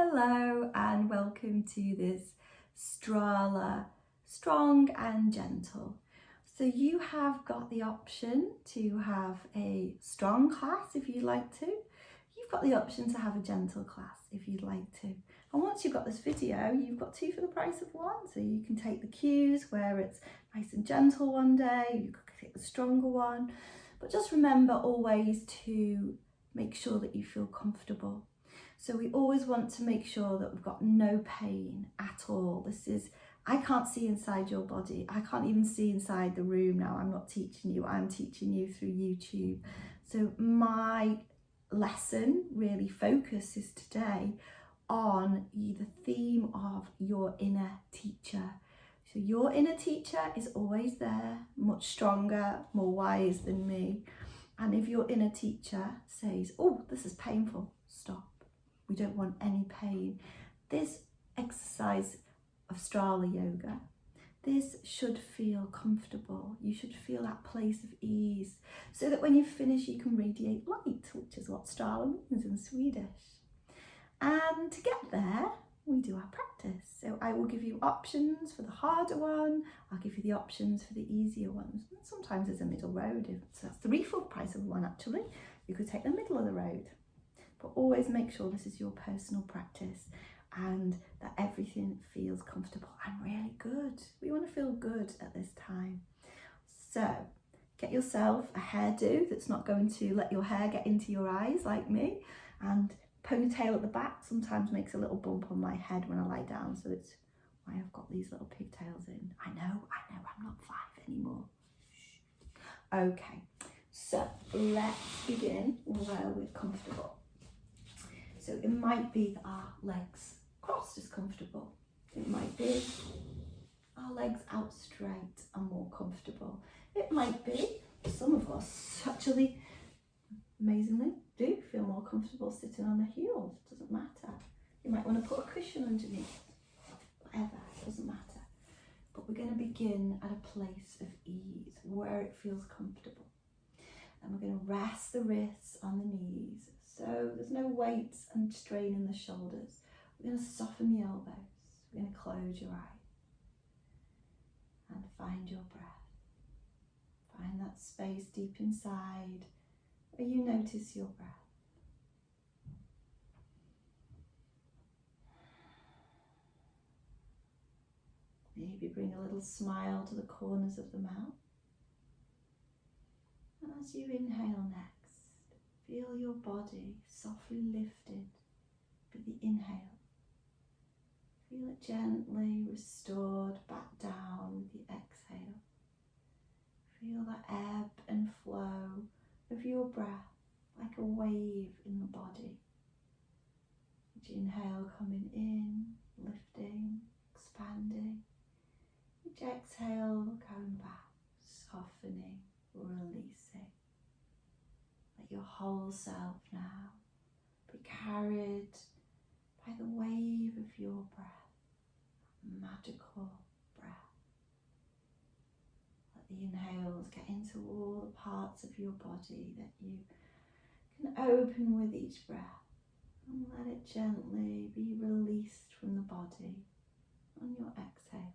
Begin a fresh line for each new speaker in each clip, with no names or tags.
Hello and welcome to this STRALA, strong and gentle. So you have got the option to have a strong class if you'd like to. You've got the option to have a gentle class if you'd like to. And once you've got this video, you've got two for the price of one. So you can take the cues where it's nice and gentle one day, you could take the stronger one. But just remember always to make sure that you feel comfortable. So we always want to make sure that we've got no pain at all. I can't see inside your body. I can't even see inside the room now. I'm not teaching you, I'm teaching you through YouTube. So my lesson really focuses today on the theme of your inner teacher. So your inner teacher is always there, much stronger, more wise than me. And if your inner teacher says, oh, this is painful, stop. We don't want any pain. This exercise of STRALA yoga, this should feel comfortable. You should feel that place of ease so that when you finish, you can radiate light, which is what STRALA means in Swedish. And to get there, we do our practice. So I will give you options for the harder one. I'll give you the options for the easier ones. And sometimes there's a middle road. So that's 3 for the price of one, actually. You could take the middle of the road. But always make sure this is your personal practice and that everything feels comfortable and really good. We want to feel good at this time. So get yourself a hairdo that's not going to let your hair get into your eyes like me, and ponytail at the back sometimes makes a little bump on my head when I lie down, so it's why I've got these little pigtails in. I know, I'm not 5 anymore. Shh. Okay, so let's begin while we're comfortable. So it might be that our legs crossed is comfortable. It might be our legs out straight and more comfortable. It might be some of us actually, amazingly, do feel more comfortable sitting on the heels. It doesn't matter. You might want to put a cushion underneath. Whatever, it doesn't matter. But we're going to begin at a place of ease where it feels comfortable. And we're going to rest the wrists on the knees. So there's no weight and strain in the shoulders. We're going to soften the elbows. We're going to close your eyes and find your breath. Find that space deep inside where you notice your breath. Maybe bring a little smile to the corners of the mouth. And as you inhale next, feel your body softly lifted with the inhale. Feel it gently restored back down with the exhale. Feel the ebb and flow of your breath like a wave in the body. Each inhale coming in, lifting, expanding. Each exhale going back, softening, releasing. Let your whole self now be carried by the wave of your breath, magical breath. Let the inhales get into all the parts of your body that you can open with each breath, and let it gently be released from the body on your exhale.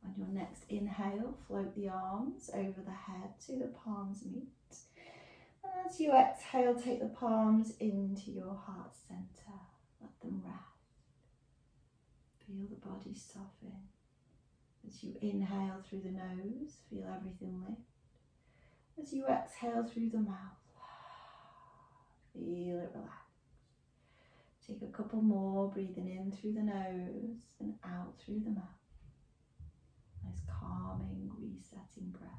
On your next inhale, float the arms over the head so the palms meet. As you exhale, take the palms into your heart center. Let them rest. Feel the body soften. As you inhale through the nose, feel everything lift. As you exhale through the mouth, feel it relax. Take a couple more, breathing in through the nose and out through the mouth. Nice calming, resetting breath.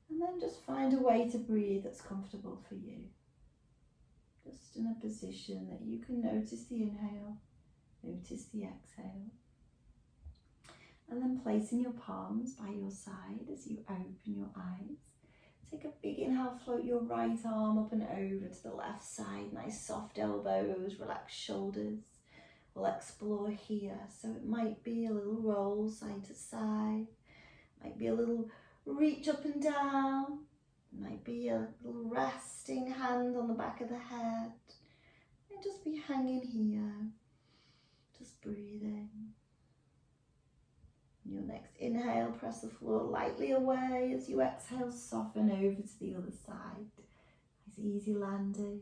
And then just find a way to breathe that's comfortable for you. Just in a position that you can notice the inhale, notice the exhale. And then placing your palms by your side as you open your eyes. Take a big inhale, float your right arm up and over to the left side. Nice soft elbows, relaxed shoulders. We'll explore here. So it might be a little roll side to side. Might be a little reach up and down. Might be a little resting hand on the back of the head. And just hanging here, just breathing. Your next inhale, press the floor lightly away. As you exhale, soften over to the other side. Nice easy landing.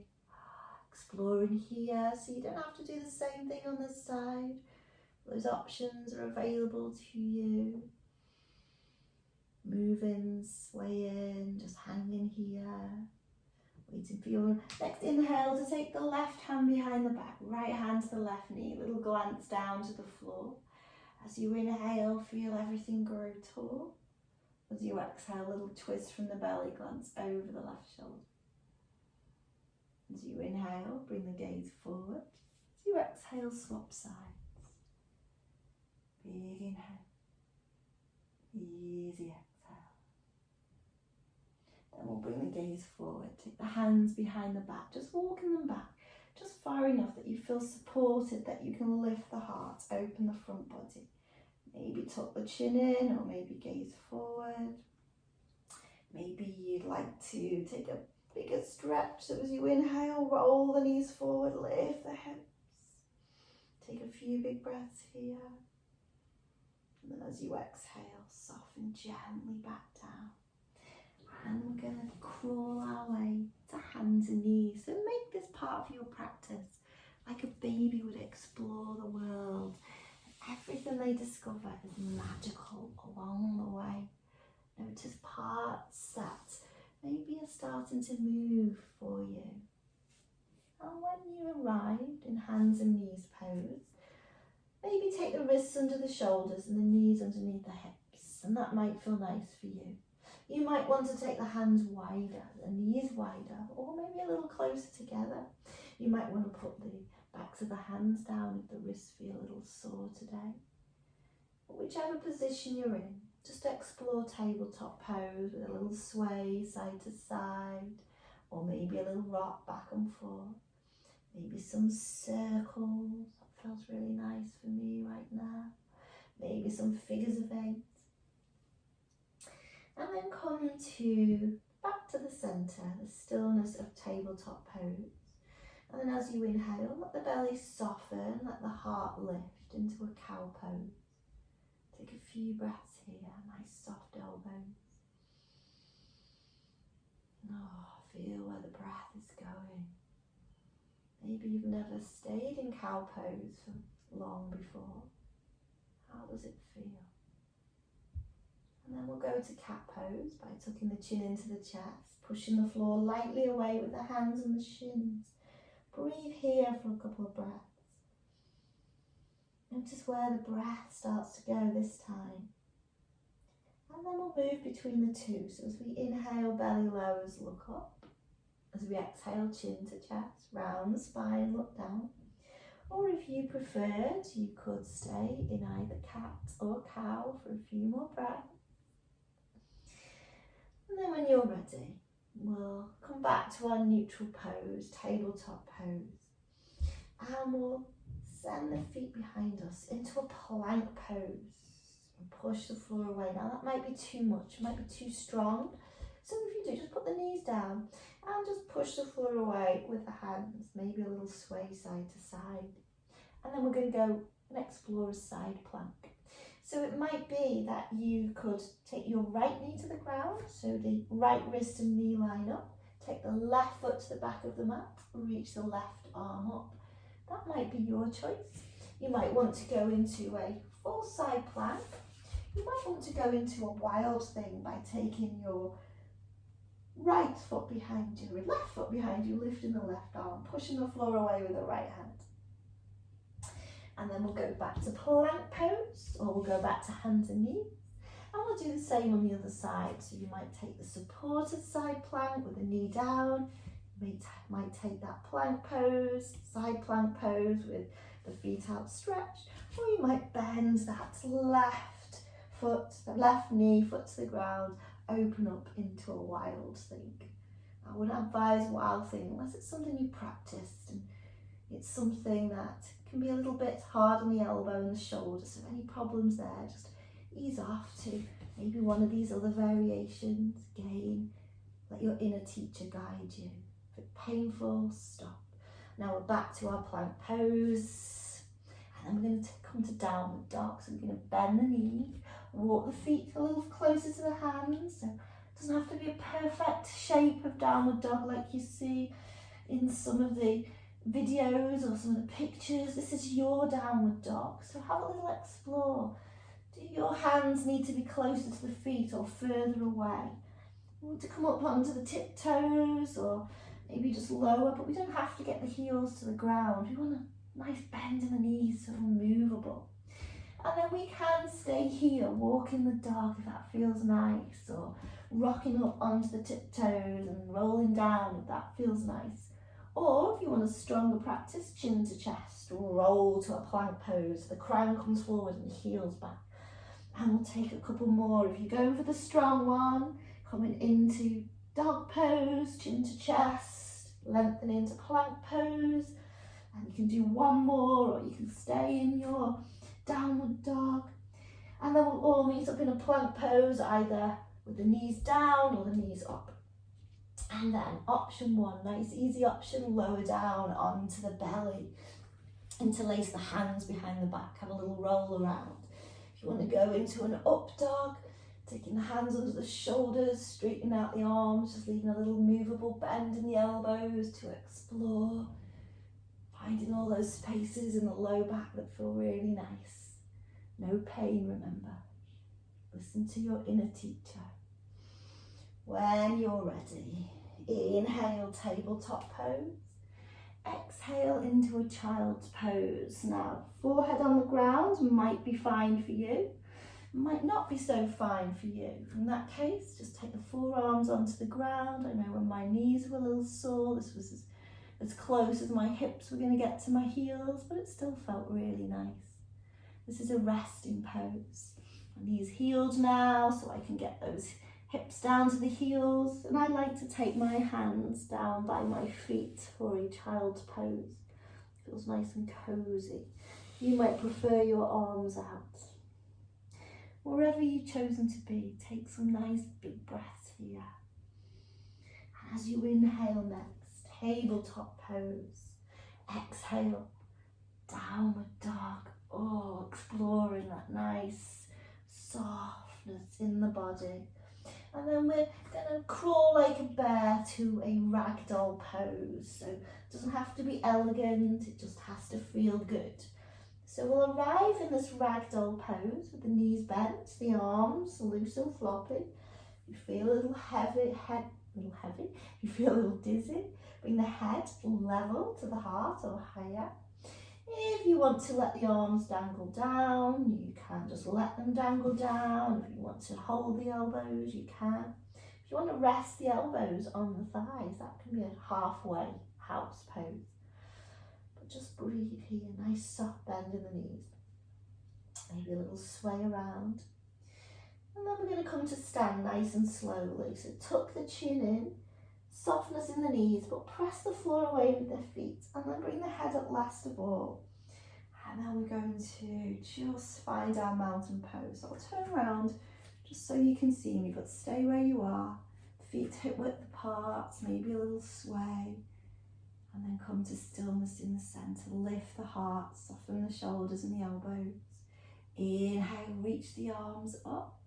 Exploring here, so you don't have to do the same thing on this side. Those options are available to you. Moving, swaying, just hanging here. Waiting for your next inhale to take the left hand behind the back, right hand to the left knee, little glance down to the floor. As you inhale, feel everything grow tall. As you exhale, a little twist from the belly, glance over the left shoulder. As you inhale, bring the gaze forward. As you exhale, swap sides. Big inhale. Easy exhale. Then we'll bring the gaze forward. Take the hands behind the back, just walking them back, just far enough that you feel supported, that you can lift the heart, open the front body. Maybe tuck the chin in, or maybe gaze forward. Maybe you'd like to take a bigger stretch, so as you inhale, roll the knees forward, lift the hips. Take a few big breaths here. And then as you exhale, soften gently back down. And we're going to crawl our way to hands and knees. So make this part of your practice like a baby would explore the world. Everything they discover is magical along the way. Notice parts that maybe are starting to move for you. And when you arrived in hands and knees pose, maybe take the wrists under the shoulders and the knees underneath the hips, and that might feel nice for you. You might want to take the hands wider, the knees wider, or maybe a little closer together. You might want to put the backs of the hands down if the wrists feel a little sore today. But whichever position you're in, just explore tabletop pose with a little sway side to side, or maybe a little rock back and forth. Maybe some circles, that feels really nice for me right now. Maybe some figures of 8. And then come back to the centre, the stillness of tabletop pose. And then as you inhale, let the belly soften, let the heart lift into a cow pose. Take a few breaths here, nice soft elbows. Oh, feel where the breath is going. Maybe you've never stayed in cow pose for long before. How does it feel? And then we'll go to cat pose by tucking the chin into the chest, pushing the floor lightly away with the hands and the shins. Breathe here for a couple of breaths. Notice where the breath starts to go this time. And then we'll move between the two. So as we inhale, belly lowers, look up. As we exhale, chin to chest, round the spine, look down. Or if you preferred, you could stay in either cat or cow for a few more breaths. And then when you're ready, we'll come back to our neutral pose, tabletop pose. And we'll send the feet behind us into a plank pose. And push the floor away. Now that might be too much, might be too strong. So if you do, just put the knees down and just push the floor away with the hands. Maybe a little sway side to side. And then we're going to go and explore a side plank. So it might be that you could take your right knee to the ground, so the right wrist and knee line up. Take the left foot to the back of the mat, reach the left arm up. That might be your choice. You might want to go into a full side plank. You might want to go into a wild thing by taking your right foot behind you, or left foot behind you, lifting the left arm, pushing the floor away with the right hand. And then we'll go back to plank pose, or we'll go back to hands and knees. And we'll do the same on the other side. So you might take the supported side plank with the knee down. You might take that plank pose, side plank pose with the feet outstretched. Or you might bend that left foot, the left knee, foot to the ground, open up into a wild thing. I wouldn't advise wild thing unless it's something you practiced and it's something that can be a little bit hard on the elbow and the shoulder. So any problems there, just ease off to maybe one of these other variations. Again, let your inner teacher guide you. If it's painful, stop. Now we're back to our plank pose. And then we're going to come to downward dog. So we're going to bend the knee, walk the feet a little closer to the hands. So it doesn't have to be a perfect shape of downward dog like you see in some of the videos or some of the pictures. This is your downward dog. So have a little explore. Do your hands need to be closer to the feet or further away? You want to come up onto the tiptoes or maybe just lower, but we don't have to get the heels to the ground. We want a nice bend in the knees so we're movable. And then we can stay here, walking the dog if that feels nice, or rocking up onto the tiptoes and rolling down if that feels nice. Or if you want a stronger practice, chin to chest, roll to a plank pose. The crown comes forward and the heels back. And we'll take a couple more. If you're going for the strong one, coming into dog pose, chin to chest, lengthen into plank pose. And you can do one more, or you can stay in your downward dog. And then we'll all meet up in a plank pose, either with the knees down or the knees up. And then option one, nice easy option, lower down onto the belly. Interlace the hands behind the back, have a little roll around. If you want to go into an up dog, taking the hands under the shoulders, straightening out the arms, just leaving a little movable bend in the elbows to explore. Finding all those spaces in the low back that feel really nice. No pain, remember. Listen to your inner teacher. When you're ready, inhale, tabletop pose. Exhale into a child's pose. Now, forehead on the ground might be fine for you, might not be so fine for you. In that case, just take the forearms onto the ground. I know when my knees were a little sore, this was as close as my hips were going to get to my heels, but it still felt really nice. This is a resting pose. My knees healed now, so I can get those hips down to the heels, and I like to take my hands down by my feet for a child's pose. Feels nice and cozy. You might prefer your arms out. Wherever you've chosen to be, take some nice big breaths here. And as you inhale next, tabletop pose. Exhale, downward dog. Oh, exploring that nice softness in the body. And then we're going to crawl like a bear to a ragdoll pose. So it doesn't have to be elegant, it just has to feel good. So we'll arrive in this ragdoll pose with the knees bent, the arms loose and floppy. You feel a little heavy, you feel a little dizzy. Bring the head level to the heart or higher. If you want to let the arms dangle down, you can just let them dangle down. If you want to hold the elbows, you can. If you want to rest the elbows on the thighs, that can be a halfway house pose. But just breathe here, nice soft bend in the knees. Maybe a little sway around. And then we're going to come to stand nice and slowly. So tuck the chin in, softness in the knees, but press the floor away with the feet, and then bring the head up last of all. And then we're going to just find our mountain pose. So I'll turn around just so you can see me, but stay where you are. Feet hip width apart, maybe a little sway. And then come to stillness in the center. Lift the heart, soften the shoulders and the elbows. Inhale, reach the arms up.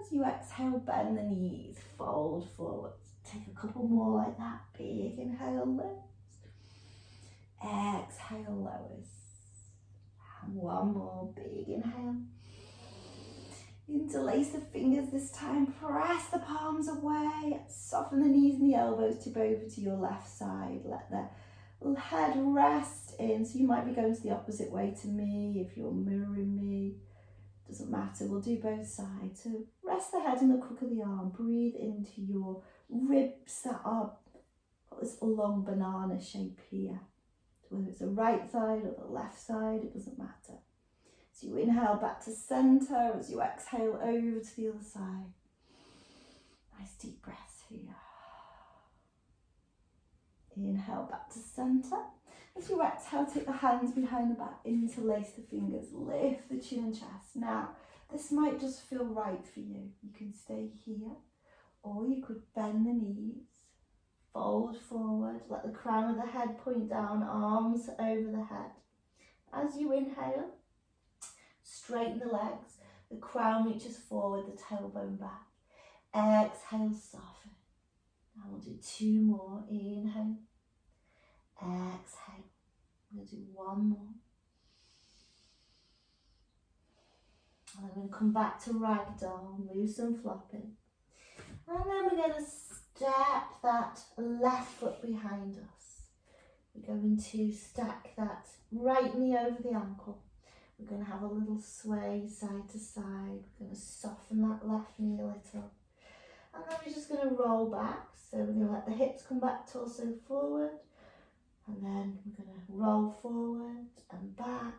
As you exhale, bend the knees, fold forward. Take a couple more like that. Big inhale, lifts. Exhale, lowers. And one more big inhale. Interlace the fingers this time. Press the palms away. Soften the knees and the elbows. Tip over to your left side. Let the head rest in. So you might be going to the opposite way to me if you're mirroring me. Doesn't matter, we'll do both sides. So rest the head in the crook of the arm. Breathe into your ribs that are got this long banana shape here. So whether it's the right side or the left side, it doesn't matter. So you inhale back to center as you exhale over to the other side. Nice deep breaths here. Inhale back to center. As you exhale, take the hands behind the back, interlace the fingers, lift the chin and chest. Now, this might just feel right for you. You can stay here, or you could bend the knees, Fold forward, let the crown of the head point down, arms over the head. As you inhale, straighten the legs, the crown reaches forward, the tailbone back. Exhale, soften. Now we'll do 2 more. Inhale, exhale. We'll do 1 more. And then we're going to come back to ragdoll, loose and flopping. And then we're going to step that left foot behind us. We're going to stack that right knee over the ankle. We're going to have a little sway side to side. We're going to soften that left knee a little. And then we're just going to roll back. So we're going to let the hips come back, torso forward. And then we're going to roll forward and back.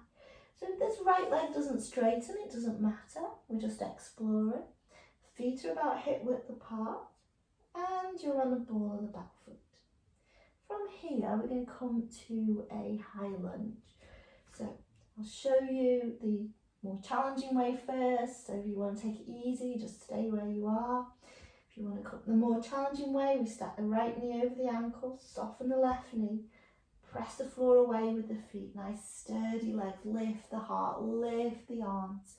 So if this right leg doesn't straighten, it doesn't matter. We're just exploring. Feet are about hip width apart. And you're on the ball of the back foot. From here, we're going to come to a high lunge. So I'll show you the more challenging way first. So if you want to take it easy, just stay where you are. If you want to come the more challenging way, we stack the right knee over the ankle, soften the left knee, press the floor away with the feet. Nice sturdy legs, lift the heart, lift the arms.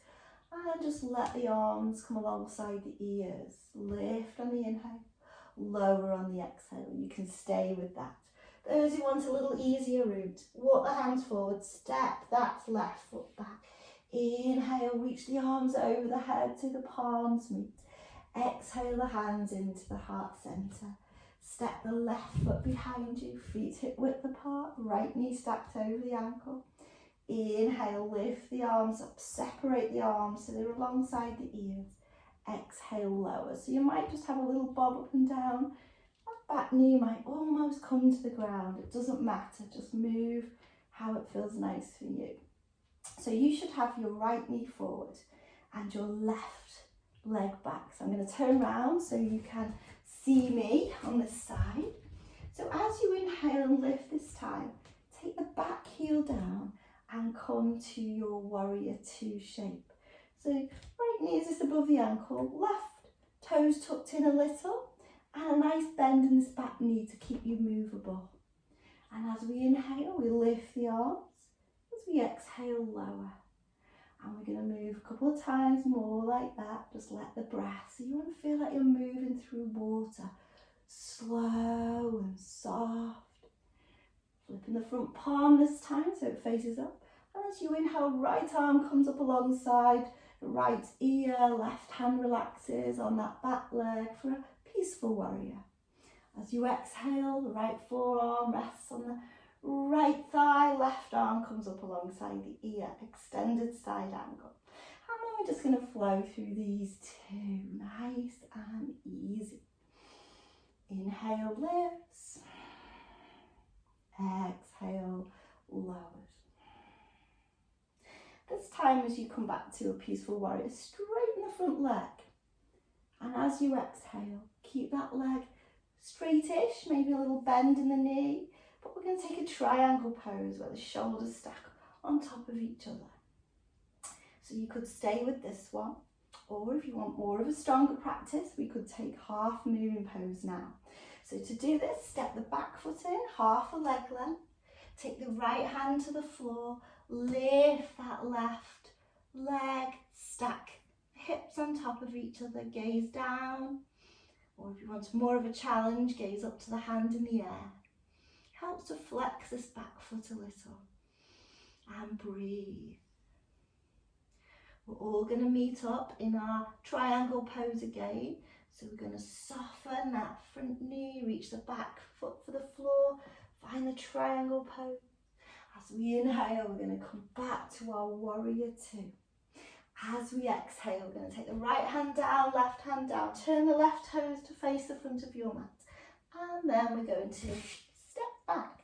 And just let the arms come alongside the ears. Lift on the inhale, lower on the exhale. You can stay with that. Those who want a little easier route, walk the hands forward, step that left foot back. Inhale, reach the arms over the head so the palms meet. Exhale the hands into the heart centre. Step the left foot behind you, feet hip width apart, right knee stacked over the ankle. Inhale, lift the arms up, separate the arms so they're alongside the ears. Exhale, lower. So you might just have a little bob up and down. That back knee might almost come to the ground. It doesn't matter, just move how it feels nice for you. So you should have your right knee forward and your left leg back. So I'm going to turn around so you can see me on this side. So as you inhale and lift this time, take the back heel down and come to your warrior 2 shape. So right knee is just above the ankle, left toes tucked in a little, and a nice bend in this back knee to keep you movable. And as we inhale, we lift the arms. As we exhale, lower. And we're going to move a couple of times more like that. Just let the breath. So you want to feel like you're moving through water. Slow and soft. Flipping the front palm this time so it faces up. And as you inhale, right arm comes up alongside the right ear. Left hand relaxes on that back leg for a peaceful warrior. As you exhale, the right forearm rests on the right thigh, left arm comes up alongside the ear, extended side angle. And then we're just going to flow through these 2, nice and easy. Inhale, lifts. Exhale, lowers. This time as you come back to a peaceful warrior, straighten the front leg. And as you exhale, keep that leg straightish, maybe a little bend in the knee. But we're going to take a triangle pose where the shoulders stack on top of each other. So you could stay with this one, or if you want more of a stronger practice, we could take half moon pose now. So to do this, step the back foot in, half a leg length, take the right hand to the floor, lift that left leg, stack hips on top of each other, gaze down, or if you want more of a challenge, gaze up to the hand in the air. Helps to flex this back foot a little and breathe. We're all going to meet up in our triangle pose again. So we're going to soften that front knee, reach the back foot for the floor, find the triangle pose. As we inhale, we're going to come back to our warrior 2. As we exhale, we're going to take the right hand down, left hand down, turn the left toes to face the front of your mat. And then we're going to step back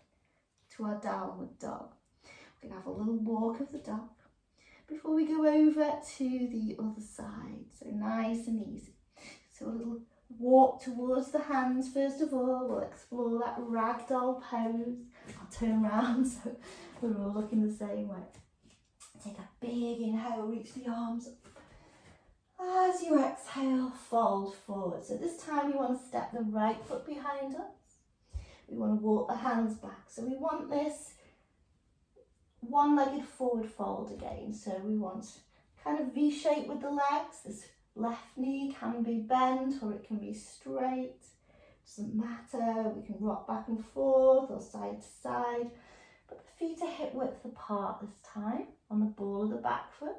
to our downward dog. We're going to have a little walk of the dog before we go over to the other side. So nice and easy. So a little walk towards the hands first of all. We'll explore that ragdoll pose. I'll turn around so we're all looking the same way. Take a big inhale, reach the arms up. As you exhale, fold forward. So this time you want to step the right foot behind us. We want to walk the hands back. So we want this one-legged forward fold again. So we want kind of V-shape with the legs. This left knee can be bent or it can be straight. Doesn't matter. We can rock back and forth or side to side. But the feet are hip width apart this time on the ball of the back foot.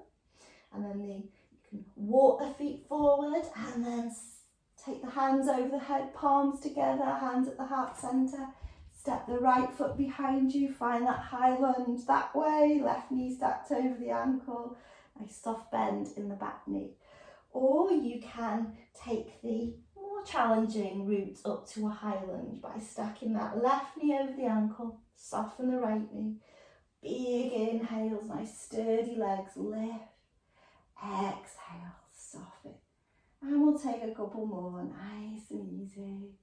And then you can walk the feet forward and then take the hands over the head, palms together, hands at the heart centre. Step the right foot behind you, find that high lunge that way, left knee stacked over the ankle, nice soft bend in the back knee. Or you can take the more challenging route up to a high lunge by stacking that left knee over the ankle, soften the right knee, big inhales, nice sturdy legs, lift, exhale, soften. And we'll take a couple more, nice and easy,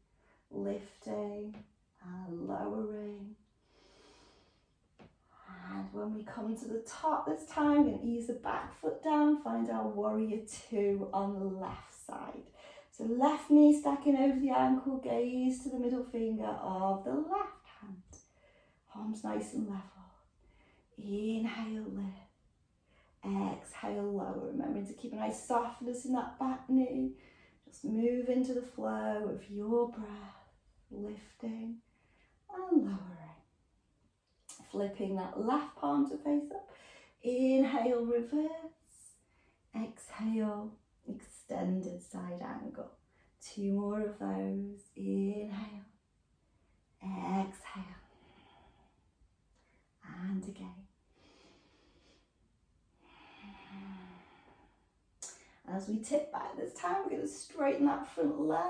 lifting and lowering. And when we come to the top this time, we're going to ease the back foot down, find our warrior two on the left side. So left knee stacking over the ankle, gaze to the middle finger of the left hand. Arms nice and level. Inhale, lift. Exhale, lower. Remembering to keep a nice softness in that back knee. Just move into the flow of your breath, lifting and lowering. Flipping that left palm to face up. Inhale, reverse. Exhale, extended side angle. Two more of those. Inhale. Exhale. And again. As we tip back this time, we're going to straighten that front leg.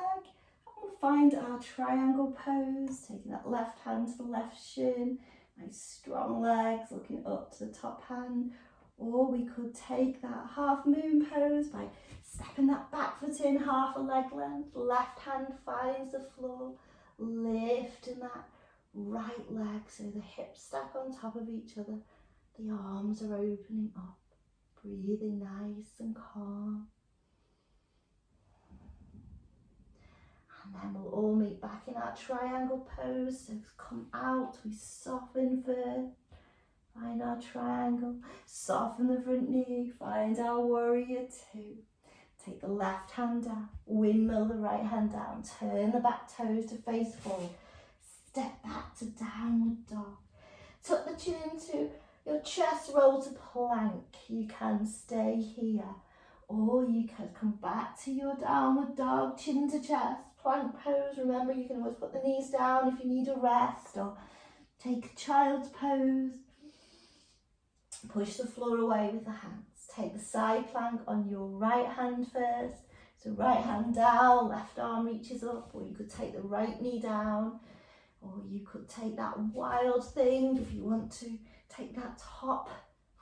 We'll find our triangle pose, taking that left hand to the left shin, nice strong legs, looking up to the top hand. Or we could take that half moon pose by stepping that back foot in half a leg length, left hand finds the floor, lifting that right leg so the hips stack on top of each other, the arms are opening up, breathing nice and calm. And then we'll all meet back in our triangle pose. So come out, we soften first, find our triangle, soften the front knee, find our warrior two. Take the left hand down, windmill the right hand down, turn the back toes to face forward, step back to downward dog. Tuck the chin into your chest, roll to plank. You can stay here, or you can come back to your downward dog, chin to chest. Plank pose, remember you can always put the knees down if you need a rest, or take child's pose. Push the floor away with the hands. Take the side plank on your right hand first. So right hand down, left arm reaches up, or you could take the right knee down, or you could take that wild thing if you want to. Take that top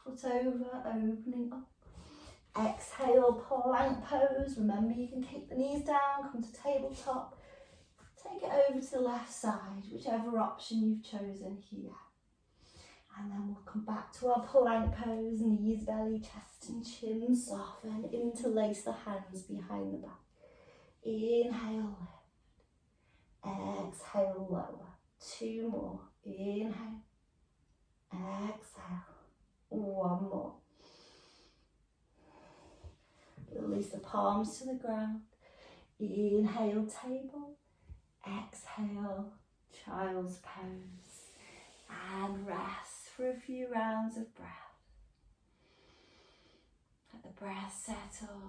foot over, opening up. Exhale, plank pose. Remember you can keep the knees down, come to tabletop. Take it over to the left side, whichever option you've chosen here. And then we'll come back to our plank pose, knees, belly, chest and chin soften, interlace the hands behind the back. Inhale, lift. Exhale, lower. Two more. Inhale. Exhale. One more. Release the palms to the ground. Inhale, table. Exhale, child's pose. And rest for a few rounds of breath. Let the breath settle.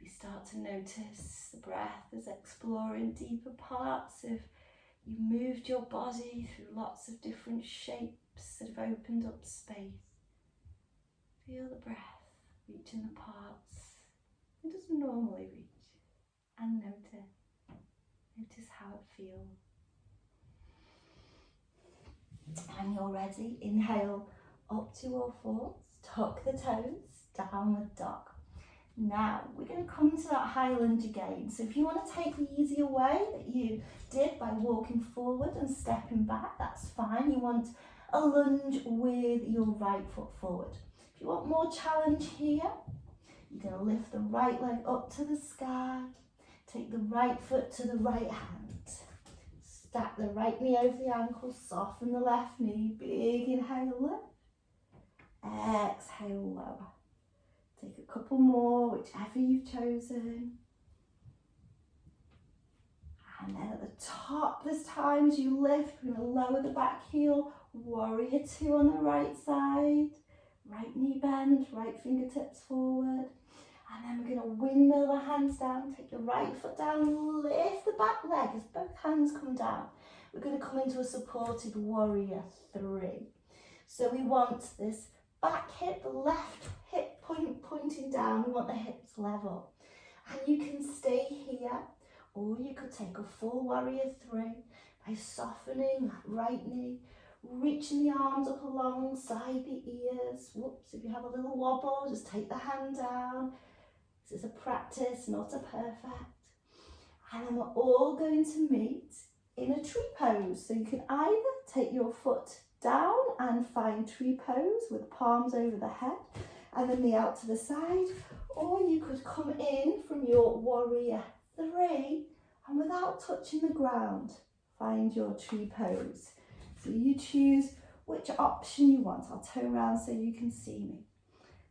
Maybe start to notice the breath as exploring deeper parts of you moved your body through lots of different shapes that have opened up space. Feel the breath reaching the parts it doesn't normally reach, and notice how it feels. And you're ready, inhale up to all fours, tuck the toes, downward dog. Now we're going to come to that high lunge again. So if you want to take the easier way that you did by walking forward and stepping back, that's fine. You want a lunge with your right foot forward. If you want more challenge here, you're going to lift the right leg up to the sky, take the right foot to the right hand, Stack the right knee over the ankle, soften the left knee, big inhale, lift. Exhale, lower. Take a couple more, whichever you've chosen. And then at the top this time, as you lift, we're going to lower the back heel, warrior two on the right side. Right knee bend, right fingertips forward. And then we're going to windmill the hands down, take your right foot down, lift the back leg as both hands come down. We're going to come into a supported warrior three. So we want this back hip, the left hip pointing down, we want the hips level. And you can stay here, or you could take a full warrior three by softening that right knee, reaching the arms up alongside the ears. Whoops, if you have a little wobble, just take the hand down. This is a practice, not a perfect. And then we're all going to meet in a tree pose. So you can either take your foot down and find tree pose with palms over the head and the knee out to the side, or you could come in from your warrior three and without touching the ground, find your tree pose. So you choose which option you want. I'll turn around so you can see me.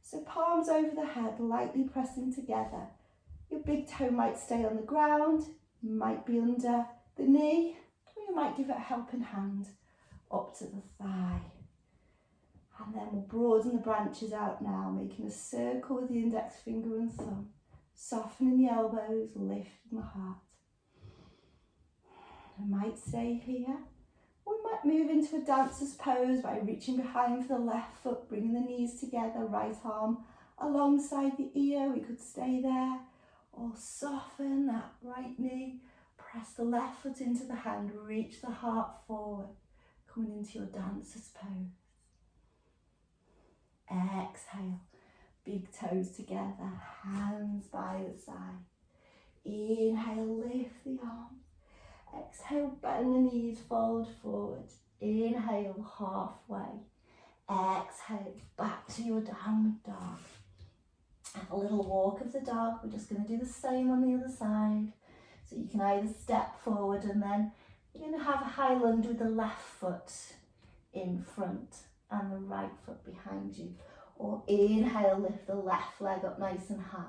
So palms over the head, lightly pressing together. Your big toe might stay on the ground, might be under the knee, or you might give it a helping hand up to the thigh. And then we'll broaden the branches out now, making a circle with the index finger and thumb, softening the elbows, lifting the heart. We might stay here. We might move into a dancer's pose by reaching behind for the left foot, bringing the knees together, right arm alongside the ear. We could stay there, or soften that right knee, press the left foot into the hand, reach the heart forward, coming into your dancer's pose. Exhale, big toes together, hands by the side. Inhale, lift the arms. Exhale, bend the knees, fold forward. Inhale, halfway. Exhale, back to your downward dog. Have a little walk of the dog. We're just going to do the same on the other side. So you can either step forward and then you're going to have a high lunge with the left foot in front and the right foot behind you. Or inhale, lift the left leg up nice and high.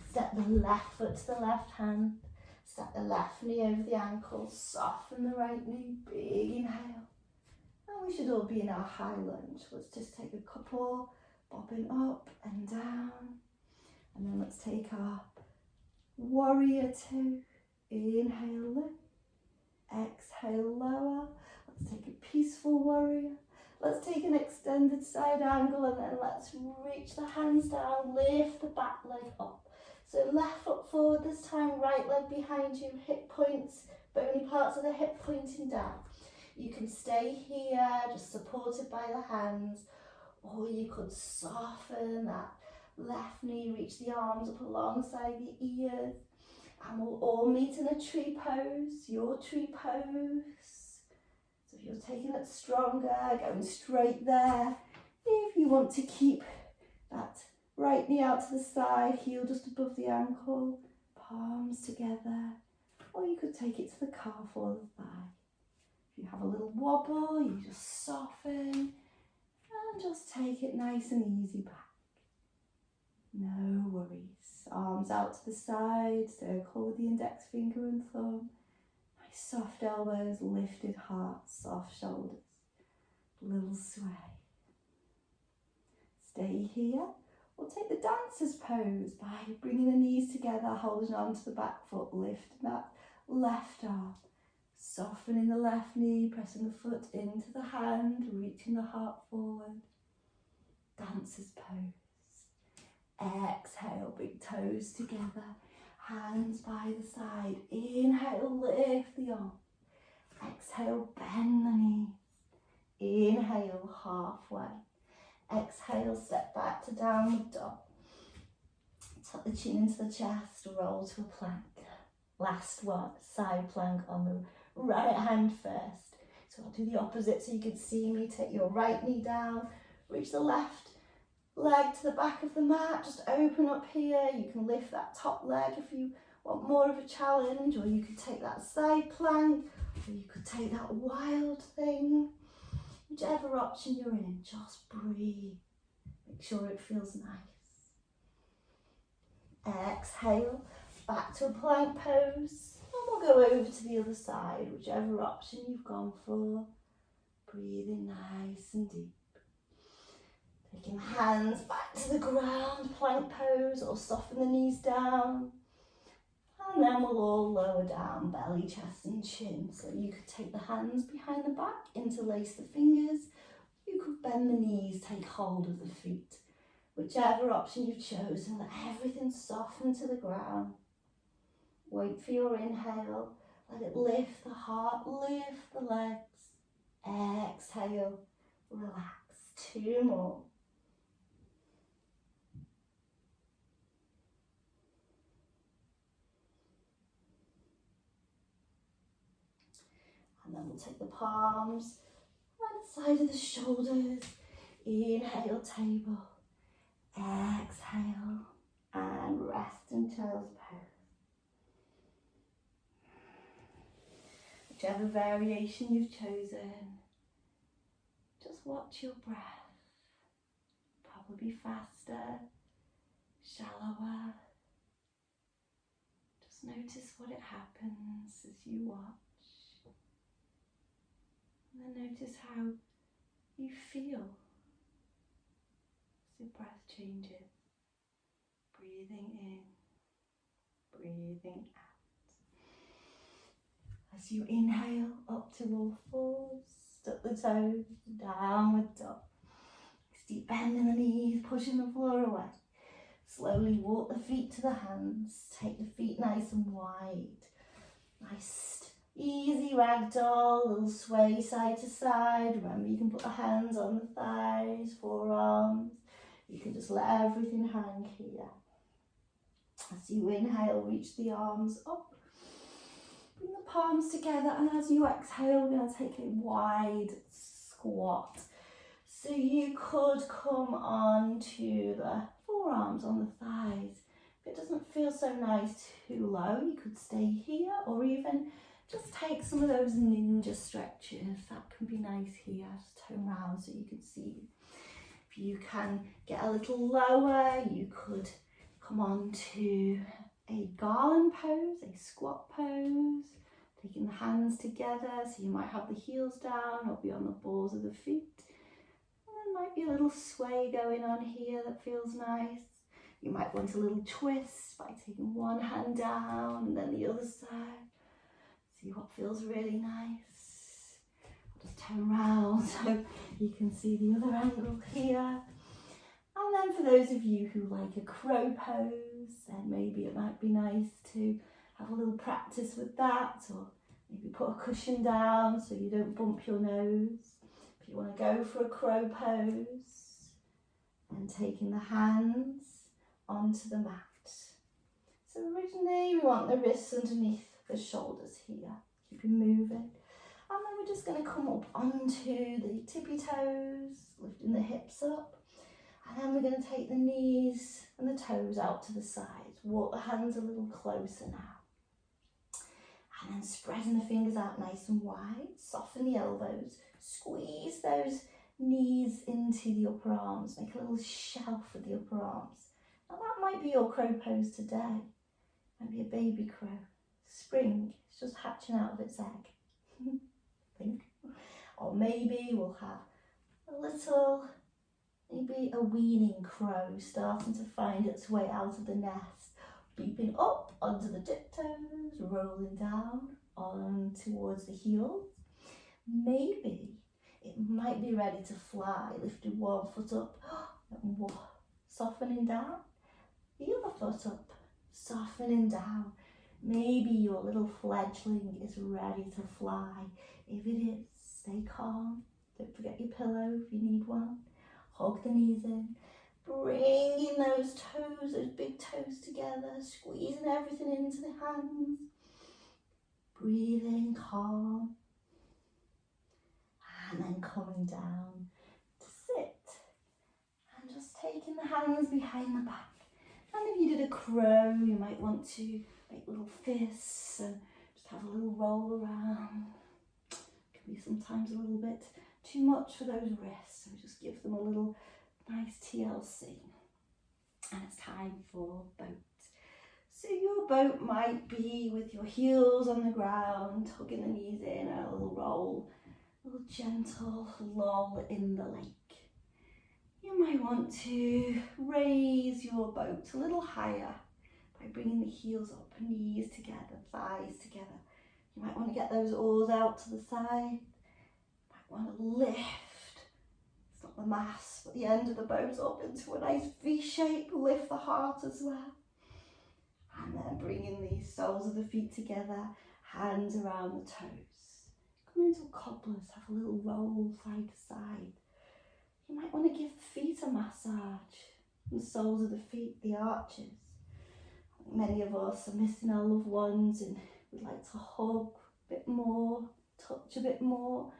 Step the left foot to the left hand. Step the left knee over the ankle. Soften the right knee. Big inhale. And we should all be in our high lunge. Let's just take a couple, bobbing up and down. And then let's take our warrior two. Inhale, lift. Exhale, lower. Let's take a peaceful warrior. Let's take an extended side angle and then let's reach the hands down, lift the back leg up. So left foot forward this time, right leg behind you, hip points, bony parts of the hip pointing down. You can stay here, just supported by the hands, or you could soften that left knee, reach the arms up alongside the ears, and we'll all meet in a tree pose, your tree pose. So if you're taking it stronger, going straight there. If you want to keep that right knee out to the side, heel just above the ankle, palms together, or you could take it to the calf or the thigh. If you have a little wobble, you just soften and just take it nice and easy back. No worries. Arms out to the side, circle with the index finger and thumb. Nice soft elbows, lifted heart, soft shoulders. Little sway. Stay here. We'll take the dancer's pose by bringing the knees together, holding on to the back foot, lifting that left arm. Softening the left knee, pressing the foot into the hand, reaching the heart forward. Dancer's pose. Exhale, big toes together, hands by the side. Inhale, lift the arm. Exhale, bend the knees. Inhale, halfway. Exhale, step back to downward dog. Tuck the chin into the chest, roll to a plank. Last one, side plank on the right hand first. So I'll do the opposite so you can see me. Take your right knee down, reach the left leg to the back of the mat, just open up here. You can lift that top leg if you want more of a challenge, or you could take that side plank, or you could take that wild thing. Whichever option you're in, just breathe. Make sure it feels nice. Exhale, back to a plank pose. And we'll go over to the other side, whichever option you've gone for. Breathing nice and deep. Taking the hands back to the ground, plank pose, or soften the knees down. And then we'll all lower down, belly, chest and chin. So you could take the hands behind the back, interlace the fingers. You could bend the knees, take hold of the feet. Whichever option you've chosen, let everything soften to the ground. Wait for your inhale. Let it lift the heart, lift the legs. Exhale, relax. 2 more. And then we'll take the palms by the side of the shoulders. Inhale, table. Exhale, and rest in child's pose. Whichever variation you've chosen, just watch your breath. Probably faster, shallower. Just notice what it happens as you watch. And then notice how you feel as your breath changes. Breathing in, breathing out. As you inhale, up to all fours, tuck the toes, downward dog. Deep bend in the knees, pushing the floor away. Slowly walk the feet to the hands. Take the feet nice and wide. Nice, easy ragdoll, little sway side to side. Remember, you can put the hands on the thighs, forearms. You can just let everything hang here. As you inhale, reach the arms up. Bring the palms together, and as you exhale, we're going to take a wide squat. So you could come on to the forearms on the thighs. If it doesn't feel so nice too low, you could stay here, or even just take some of those ninja stretches. That can be nice here. Just turn around so you can see. If you can get a little lower, you could come on to a garland pose, a squat pose, taking the hands together. So you might have the heels down or be on the balls of the feet. Might be a little sway going on here that feels nice. You might want a little twist by taking one hand down and then the other side. See what feels really nice. Just turn around so you can see the other angle here. And then for those of you who like a crow pose, then maybe it might be nice to have a little practice with that, or maybe put a cushion down so you don't bump your nose. If you want to go for a crow pose, and taking the hands onto the mat. So originally we want the wrists underneath the shoulders here. Keep it moving. And then we're just going to come up onto the tippy toes, lifting the hips up. And then we're going to take the knees and the toes out to the sides. Walk the hands a little closer now. And then spreading the fingers out nice and wide. Soften the elbows. Squeeze those knees into the upper arms. Make a little shelf with the upper arms. Now that might be your crow pose today. Might be a baby crow. Spring, it's just hatching out of its egg. I think. Or maybe we'll have a little, maybe a weaning crow starting to find its way out of the nest. Beeping up onto the tiptoes, rolling down on towards the heels. Maybe it might be ready to fly, lifting one foot up and softening down, the other foot up, softening down. Maybe your little fledgling is ready to fly. If it is, stay calm. Don't forget your pillow if you need one. Hug the knees in. Bringing those toes, those big toes together, squeezing everything into the hands. Breathing calm. And then coming down to sit. And just taking the hands behind the back. And if you did a crow, you might want to make little fists and just have a little roll around. Can be sometimes a little bit too much for those wrists, so just give them a little nice TLC. And it's time for boat. So your boat might be with your heels on the ground, hugging the knees in, a little roll, a little gentle lull in the lake. You might want to raise your boat a little higher by bringing the heels up, knees together, thighs together. You might want to get those oars out to the side. You might want to lift, it's not the mast, but the end of the boat up into a nice V shape. Lift the heart as well. And then bringing the soles of the feet together, hands around the toes. Come into cobblers, have a little roll side to side. You might want to give the feet a massage, the soles of the feet, the arches. Many of us are missing our loved ones and we'd like to hug a bit more, touch a bit more.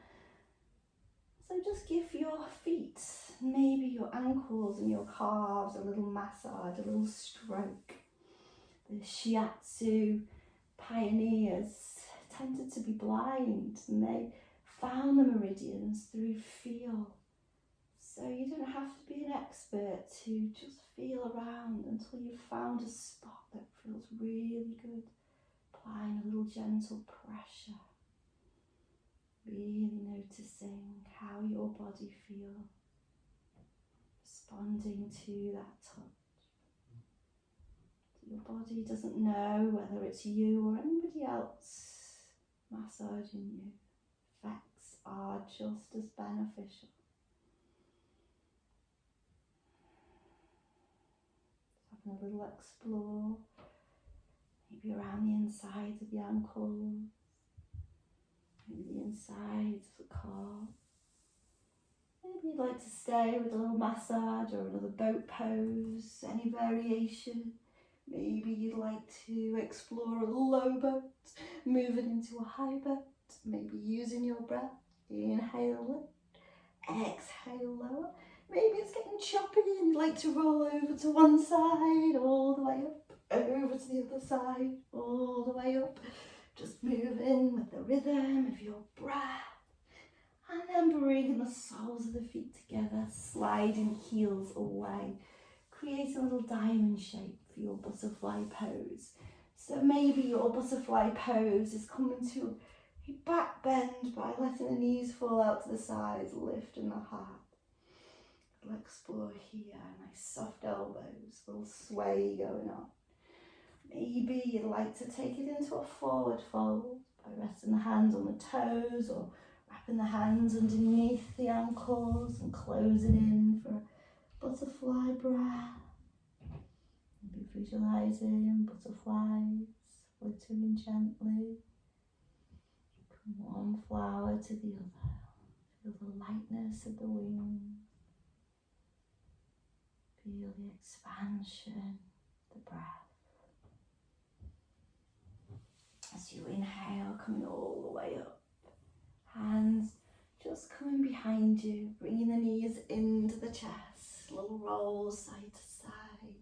So just give your feet, maybe your ankles and your calves, a little massage, a little stroke. The shiatsu pioneers tended to be blind and they found the meridians through feel. So you don't have to be an expert to just feel around until you've found a spot that feels really good. Applying a little gentle pressure. Really noticing how your body feels. Responding to that touch. Your body doesn't know whether it's you or anybody else massaging you. Effects are just as beneficial. Having a little explore, maybe around the insides of the ankles, maybe the insides of the calf. Maybe you'd like to stay with a little massage or another boat pose, any variation. Maybe you'd like to explore a low boat, moving into a high boat, maybe using your breath, inhale lift, exhale lower. Maybe it's getting choppy and you'd like to roll over to one side, all the way up, over to the other side, all the way up. Just moving with the rhythm of your breath. And then bringing the soles of the feet together, sliding heels away. Create a little diamond shape for your butterfly pose. So maybe your butterfly pose is coming to a back bend by letting the knees fall out to the sides, lifting the heart. We'll explore here, nice soft elbows, little sway going on. Maybe you'd like to take it into a forward fold by resting the hands on the toes or wrapping the hands underneath the ankles and closing in for a butterfly breath. Maybe visualizing butterflies fluttering gently from one flower to the other. Feel the lightness of the wings. Feel the expansion, the breath. As you inhale, coming all the way up. Hands just coming behind you, bringing the knees into the chest. Little rolls side to side.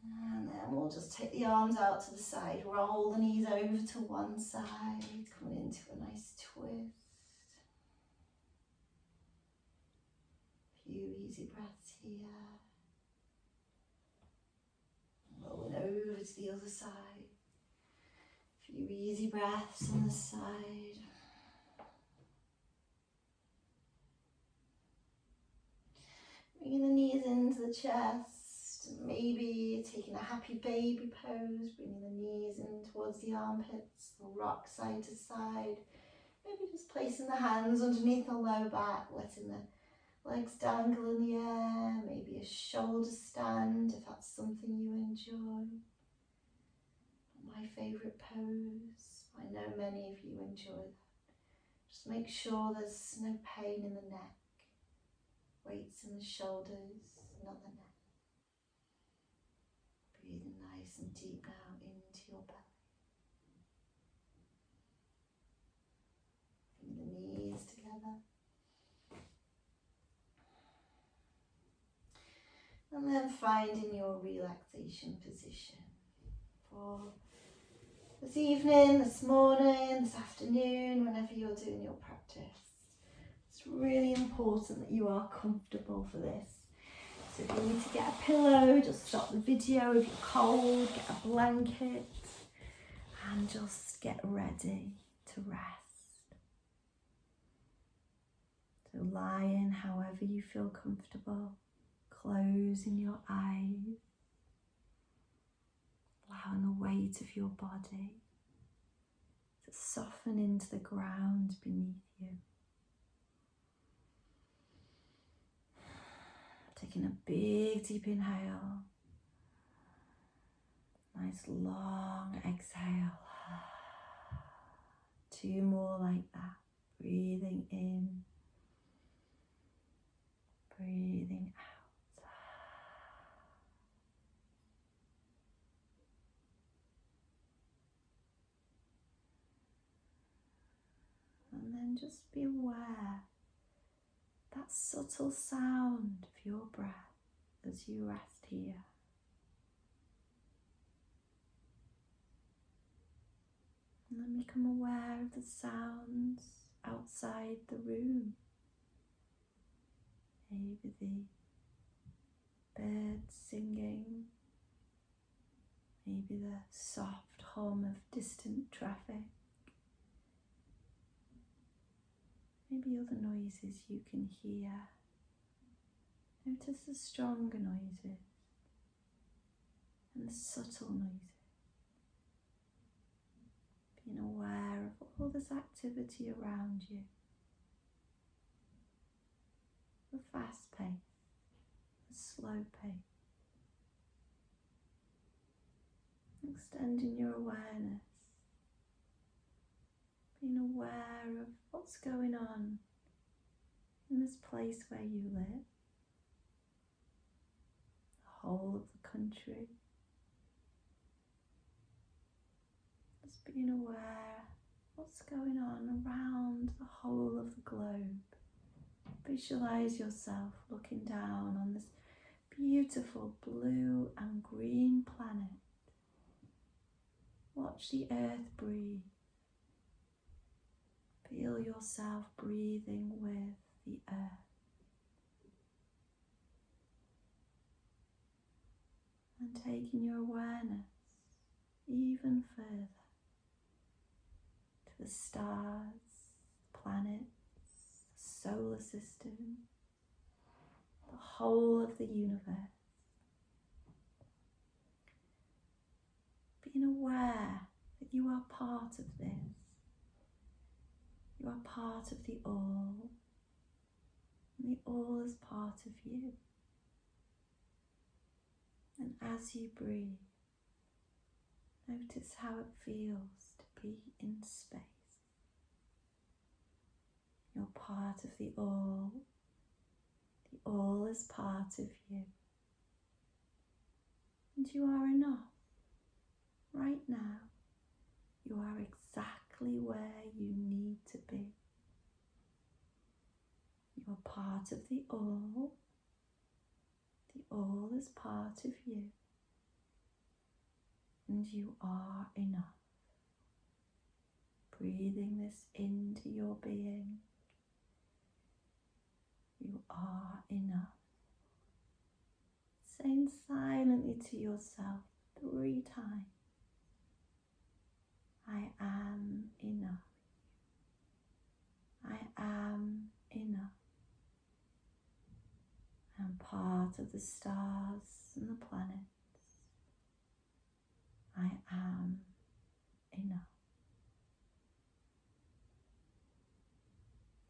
And then we'll just take the arms out to the side. Roll the knees over to one side, coming into a nice twist. Few easy breaths here. Rolling over to the other side. Few easy breaths on the side. Bringing the knees into the chest. Maybe taking a happy baby pose. Bringing the knees in towards the armpits. Rock side to side. Maybe just placing the hands underneath the low back. Letting the legs dangle in the air, maybe a shoulder stand if that's something you enjoy. My favourite pose, I know many of you enjoy that. Just make sure there's no pain in the neck, weights in the shoulders, not the neck. Breathing nice and deep now into your belly. Bring the knees together. And then finding your relaxation position. for this evening, this morning, this afternoon, whenever you're doing your practice. It's really important that you are comfortable for this. So if you need to get a pillow, just stop the video. If you're cold, get a blanket and just get ready to rest. So lying however you feel comfortable, closing your eyes, allowing the weight of your body to soften into the ground beneath you. Taking a big deep inhale, nice long exhale. 2 more like that. Breathing in, breathing out. And then just be aware that subtle sound of your breath as you rest here. And then become aware of the sounds outside the room. Maybe the birds singing, maybe the soft hum of distant traffic, maybe other noises you can hear. Notice the stronger noises and the subtle noises. Being aware of all this activity around you. The fast pace, the slow pace. Extending your awareness. Being aware of what's going on in this place where you live. The whole of the country. Just being aware of what's going on around the whole of the globe. Visualize yourself looking down on this beautiful blue and green planet. Watch the earth breathe. Feel yourself breathing with the earth. And taking your awareness even further to the stars, planets, the solar system, the whole of the universe. Being aware that you are part of this. You are part of the all, and the all is part of you. And as you breathe, notice how it feels to be in space. You're part of the all is part of you. And you are enough. Right now, you are exactly where you need to be. You are part of the all is part of you, and you are enough. Breathing this into your being, you are enough. Saying silently to yourself 3 times, I am enough. I am enough. I'm part of the stars and the planets. I am enough.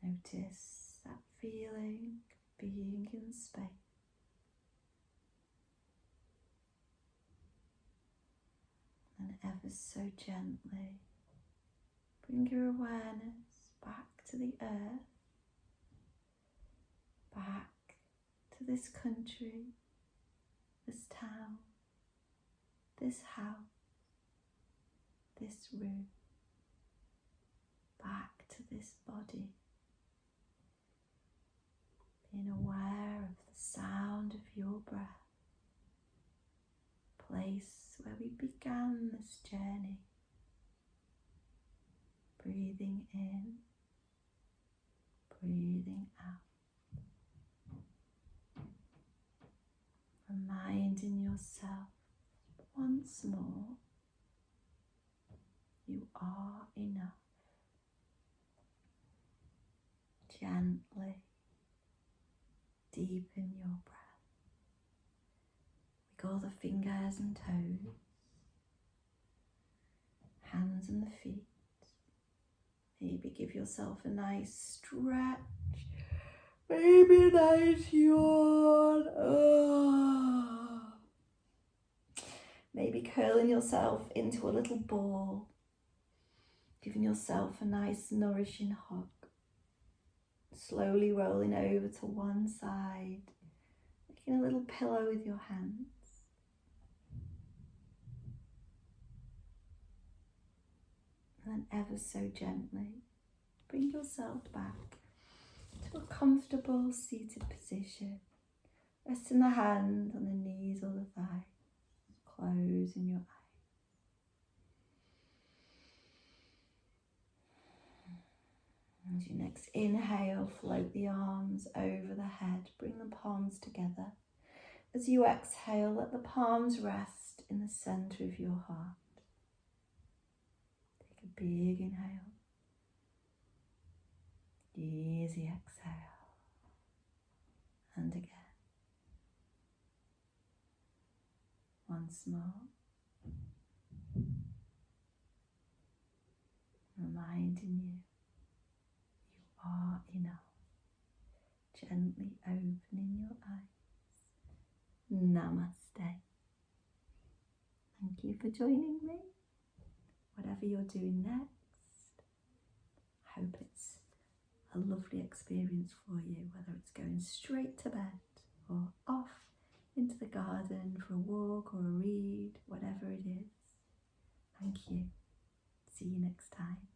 Notice that feeling of being in space. And ever so gently bring your awareness back to the earth, back to this country, this town, this house, this room, back to this body. Being aware of the sound of your breath, place where we began this journey. Breathing in, breathing out. Reminding yourself once more, you are enough. Gently deepen your breath. Wiggle the fingers and toes, hands and the feet. Maybe give yourself a nice stretch. Maybe a nice yawn. Maybe curling yourself into a little ball. Giving yourself a nice nourishing hug. Slowly rolling over to one side. Making a little pillow with your hands. And then ever so gently, bring yourself back to a comfortable seated position. Resting the hand on the knees or the thighs. Closing your eyes. As you next inhale, float the arms over the head. Bring the palms together. As you exhale, let the palms rest in the center of your heart. Take a big inhale. Easy exhale. And again. Once more. Reminding you, you are enough. Gently opening your eyes. Namaste. Thank you for joining me. Whatever you're doing next, I hope it's a lovely experience for you, whether it's going straight to bed or off into the garden for a walk or a read, whatever it is. Thank you. See you next time.